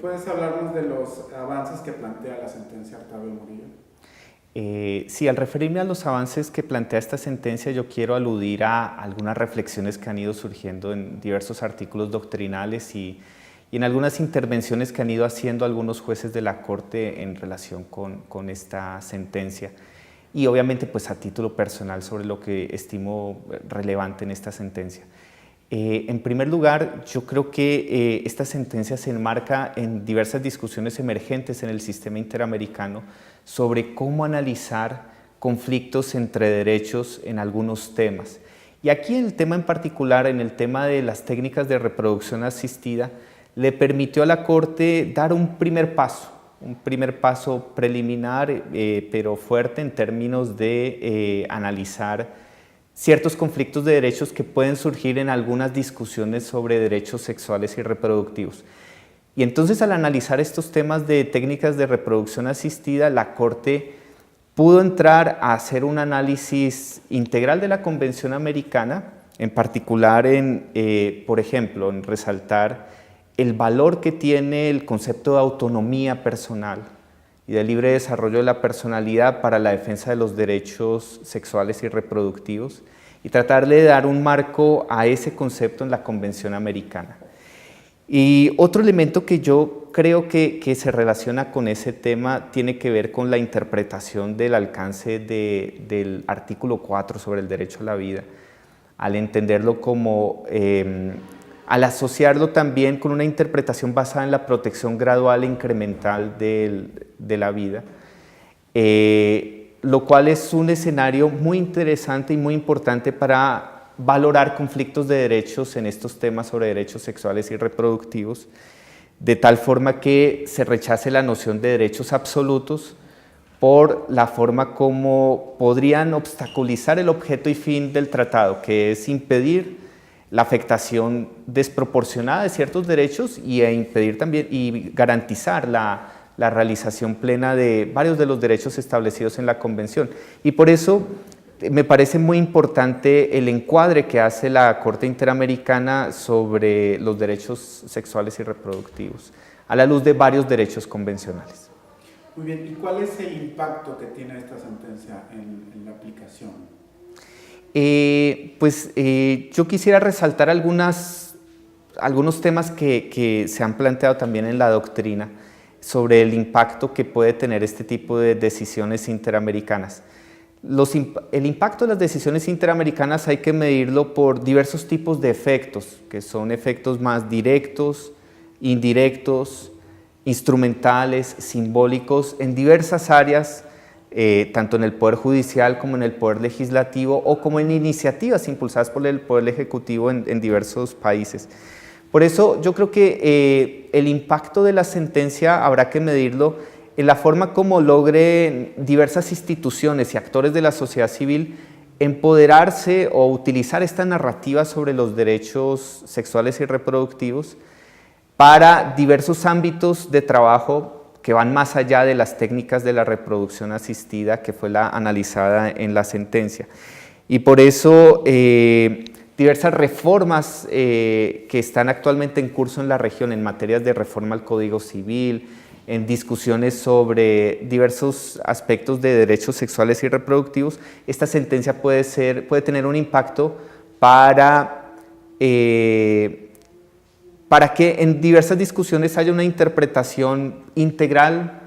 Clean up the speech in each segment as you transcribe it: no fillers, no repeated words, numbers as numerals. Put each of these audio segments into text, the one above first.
¿Puedes hablarnos de los avances que plantea la sentencia Artavio Murillo? Sí, al referirme a los avances que plantea esta sentencia, yo quiero aludir a algunas reflexiones que han ido surgiendo en diversos artículos doctrinales y en algunas intervenciones que han ido haciendo algunos jueces de la Corte en relación con esta sentencia. Y obviamente pues a título personal sobre lo que estimo relevante en esta sentencia. En primer lugar, yo creo que esta sentencia se enmarca en diversas discusiones emergentes en el sistema interamericano sobre cómo analizar conflictos entre derechos en algunos temas. Y aquí en el tema en particular, en el tema de las técnicas de reproducción asistida, le permitió a la Corte dar un primer paso preliminar, pero fuerte en términos de analizar ciertos conflictos de derechos que pueden surgir en algunas discusiones sobre derechos sexuales y reproductivos. Y entonces al analizar estos temas de técnicas de reproducción asistida, la Corte pudo entrar a hacer un análisis integral de la Convención Americana, en particular por ejemplo, en resaltar el valor que tiene el concepto de autonomía personal y de libre desarrollo de la personalidad para la defensa de los derechos sexuales y reproductivos y tratar de dar un marco a ese concepto en la Convención Americana. Y otro elemento que yo creo que se relaciona con ese tema tiene que ver con la interpretación del alcance del artículo 4 sobre el derecho a la vida, al entenderlo como al asociarlo también con una interpretación basada en la protección gradual e incremental de la vida, lo cual es un escenario muy interesante y muy importante para valorar conflictos de derechos en estos temas sobre derechos sexuales y reproductivos, de tal forma que se rechace la noción de derechos absolutos por la forma como podrían obstaculizar el objeto y fin del tratado, que es impedir la afectación desproporcionada de ciertos derechos y impedir también y garantizar la realización plena de varios de los derechos establecidos en la Convención. Y por eso me parece muy importante el encuadre que hace la Corte Interamericana sobre los derechos sexuales y reproductivos, a la luz de varios derechos convencionales. Muy bien, ¿y cuál es el impacto que tiene esta sentencia en la aplicación? Yo quisiera resaltar algunos temas que se han planteado también en la doctrina sobre el impacto que puede tener este tipo de decisiones interamericanas. El impacto de las decisiones interamericanas hay que medirlo por diversos tipos de efectos, que son efectos más directos, indirectos, instrumentales, simbólicos, en diversas áreas, tanto en el Poder Judicial como en el Poder Legislativo o como en iniciativas impulsadas por el Poder Ejecutivo en diversos países. Por eso yo creo que el impacto de la sentencia habrá que medirlo en la forma como logre diversas instituciones y actores de la sociedad civil empoderarse o utilizar esta narrativa sobre los derechos sexuales y reproductivos para diversos ámbitos de trabajo que van más allá de las técnicas de la reproducción asistida que fue la analizada en la sentencia. Y por eso diversas reformas que están actualmente en curso en la región en materias de reforma al Código Civil, en discusiones sobre diversos aspectos de derechos sexuales y reproductivos, esta sentencia puede tener un impacto para que en diversas discusiones haya una interpretación integral,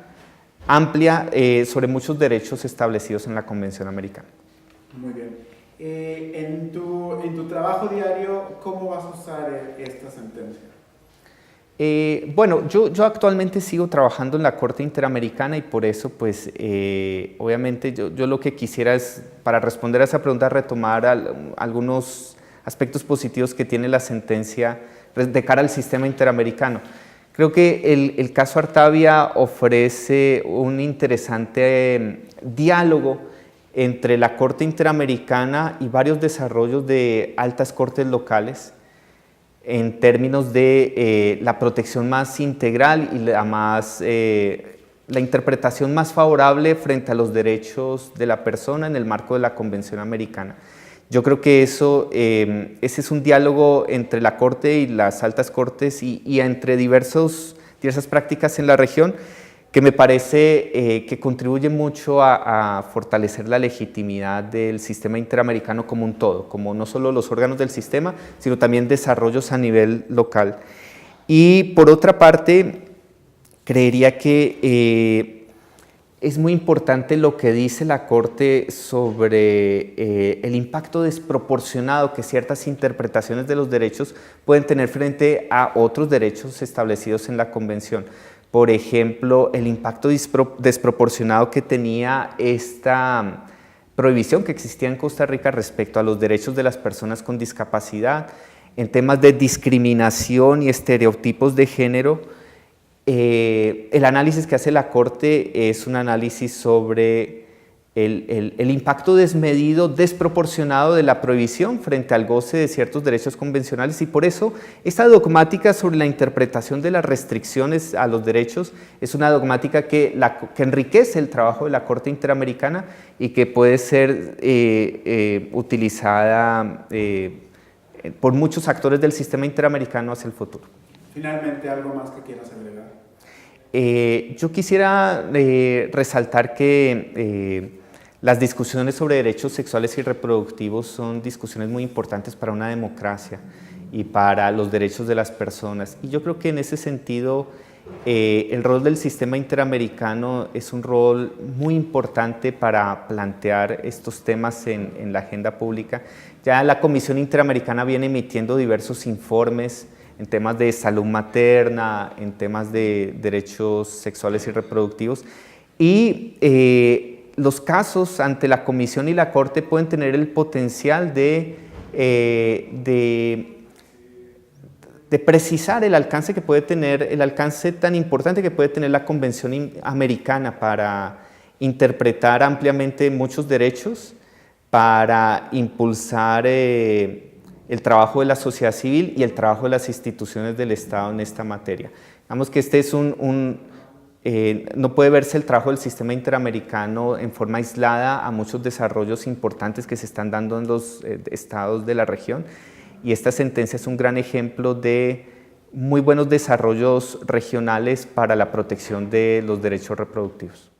amplia, sobre muchos derechos establecidos en la Convención Americana. Muy bien. En tu trabajo diario, ¿cómo vas a usar esta sentencia? Yo actualmente sigo trabajando en la Corte Interamericana y por eso, pues, obviamente yo lo que quisiera es, para responder a esa pregunta, retomar algunos aspectos positivos que tiene la sentencia de cara al sistema interamericano. Creo que el caso Artavia ofrece un interesante diálogo entre la Corte Interamericana y varios desarrollos de altas cortes locales en términos de la protección más integral y la interpretación más favorable frente a los derechos de la persona en el marco de la Convención Americana. Yo creo que ese es un diálogo entre la Corte y las altas cortes y entre diversas prácticas en la región que me parece que contribuye mucho a fortalecer la legitimidad del sistema interamericano como un todo, como no solo los órganos del sistema, sino también desarrollos a nivel local. Y por otra parte, creería que es muy importante lo que dice la Corte sobre el impacto desproporcionado que ciertas interpretaciones de los derechos pueden tener frente a otros derechos establecidos en la Convención. Por ejemplo, el impacto desproporcionado que tenía esta prohibición que existía en Costa Rica respecto a los derechos de las personas con discapacidad, en temas de discriminación y estereotipos de género. El análisis que hace la Corte es un análisis sobre el impacto desmedido, desproporcionado de la prohibición frente al goce de ciertos derechos convencionales, y por eso esta dogmática sobre la interpretación de las restricciones a los derechos es una dogmática que enriquece el trabajo de la Corte Interamericana y que puede ser utilizada por muchos actores del sistema interamericano hacia el futuro. Finalmente, ¿algo más que quieras agregar? Yo quisiera resaltar que las discusiones sobre derechos sexuales y reproductivos son discusiones muy importantes para una democracia y para los derechos de las personas. Y yo creo que en ese sentido el rol del sistema interamericano es un rol muy importante para plantear estos temas en la agenda pública. Ya la Comisión Interamericana viene emitiendo diversos informes en temas de salud materna, en temas de derechos sexuales y reproductivos, y los casos ante la Comisión y la Corte pueden tener el potencial de precisar el alcance que puede tener, el alcance tan importante que puede tener la Convención Americana para interpretar ampliamente muchos derechos, para impulsar el trabajo de la sociedad civil y el trabajo de las instituciones del Estado en esta materia. Digamos que este es no puede verse el trabajo del sistema interamericano en forma aislada a muchos desarrollos importantes que se están dando en los estados de la región, y esta sentencia es un gran ejemplo de muy buenos desarrollos regionales para la protección de los derechos reproductivos.